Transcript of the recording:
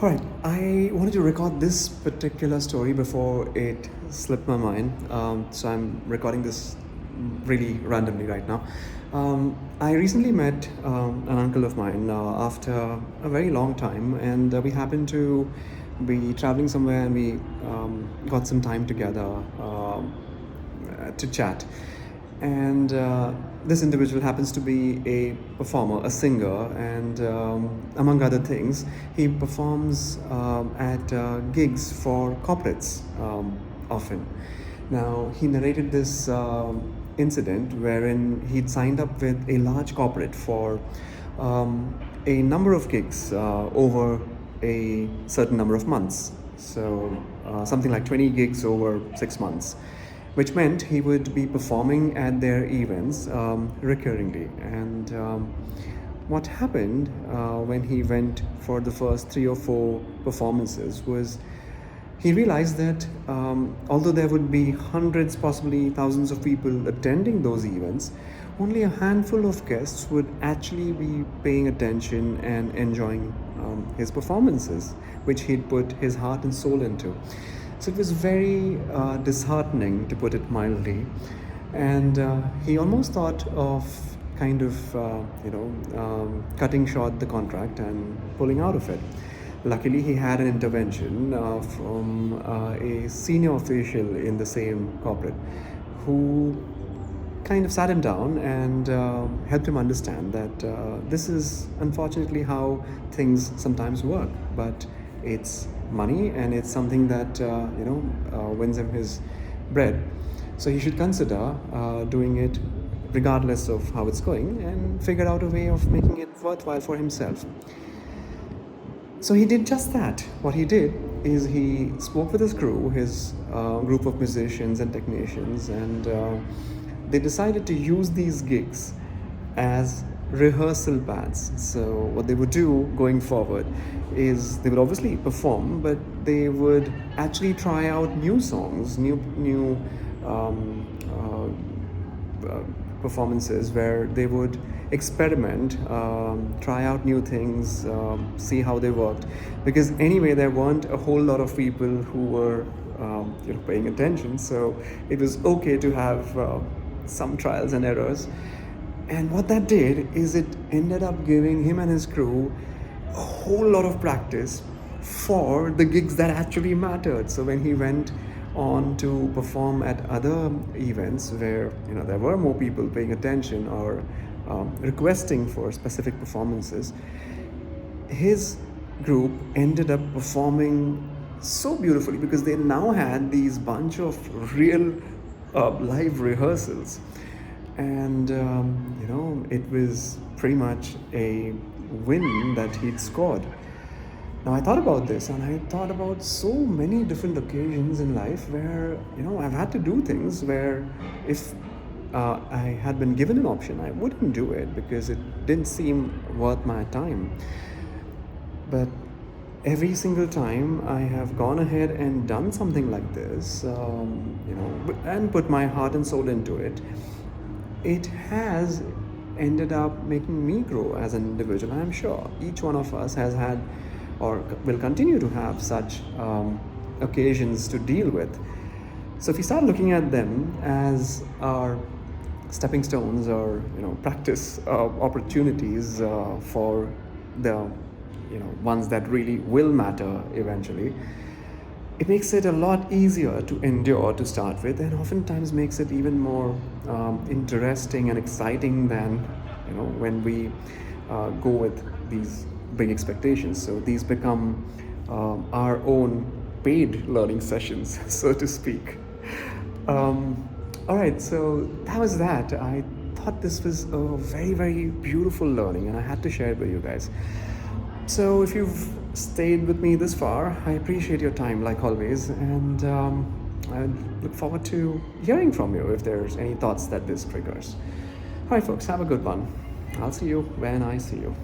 All right, I wanted to record this particular story before it slipped my mind. So I'm recording this really randomly right now. I recently met an uncle of mine after a very long time, and we happened to be traveling somewhere, and we got some time together to chat. And this individual happens to be a performer, a singer, and among other things, he performs at gigs for corporates often. Now, he narrated this incident wherein he'd signed up with a large corporate for a number of gigs over a certain number of months. So, something like 20 gigs over 6 months, which meant he would be performing at their events recurringly. And what happened when he went for the first 3 or 4 performances was he realized that although there would be hundreds, possibly thousands of people attending those events, only a handful of guests would actually be paying attention and enjoying his performances, which he'd put his heart and soul into. So it was very disheartening, to put it mildly. And he almost thought of kind of, cutting short the contract and pulling out of it. Luckily, he had an intervention from a senior official in the same corporate who kind of sat him down and helped him understand that this is unfortunately how things sometimes work, but it's money and it's something that wins him his bread. So he should consider doing it regardless of how it's going and figure out a way of making it worthwhile for himself. So he did just that. What he did is he spoke with his crew, his group of musicians and technicians, and they decided to use these gigs as rehearsal pads. So what they would do going forward is they would obviously perform, but they would actually try out new songs, new performances where they would experiment, try out new things, see how they worked. Because anyway, there weren't a whole lot of people who were paying attention, so it was okay to have some trials and errors. And what that did is it ended up giving him and his crew a whole lot of practice for the gigs that actually mattered. So when he went on to perform at other events where there were more people paying attention or requesting for specific performances, his group ended up performing so beautifully because they now had these bunch of real live rehearsals. And it was pretty much a win that he'd scored. Now I thought about this, and I thought about so many different occasions in life where I've had to do things where if I had been given an option, I wouldn't do it because it didn't seem worth my time. But every single time I have gone ahead and done something like this, and put my heart and soul into it, it has ended up making me grow as an individual. I'm sure each one of us has had or will continue to have such occasions to deal with. So if we start looking at them as our stepping stones or practice opportunities for the ones that really will matter eventually, it makes it a lot easier to endure to start with, and oftentimes makes it even more interesting and exciting than when we go with these big expectations. So these become our own paid learning sessions, so to speak. All right, so that was that. I thought this was a very, very beautiful learning, and I had to share it with you guys. So if you've stayed with me this far, I appreciate your time like always, and I look forward to hearing from you if there's any thoughts that this triggers. All right, folks, have a good one. I'll see you when I see you.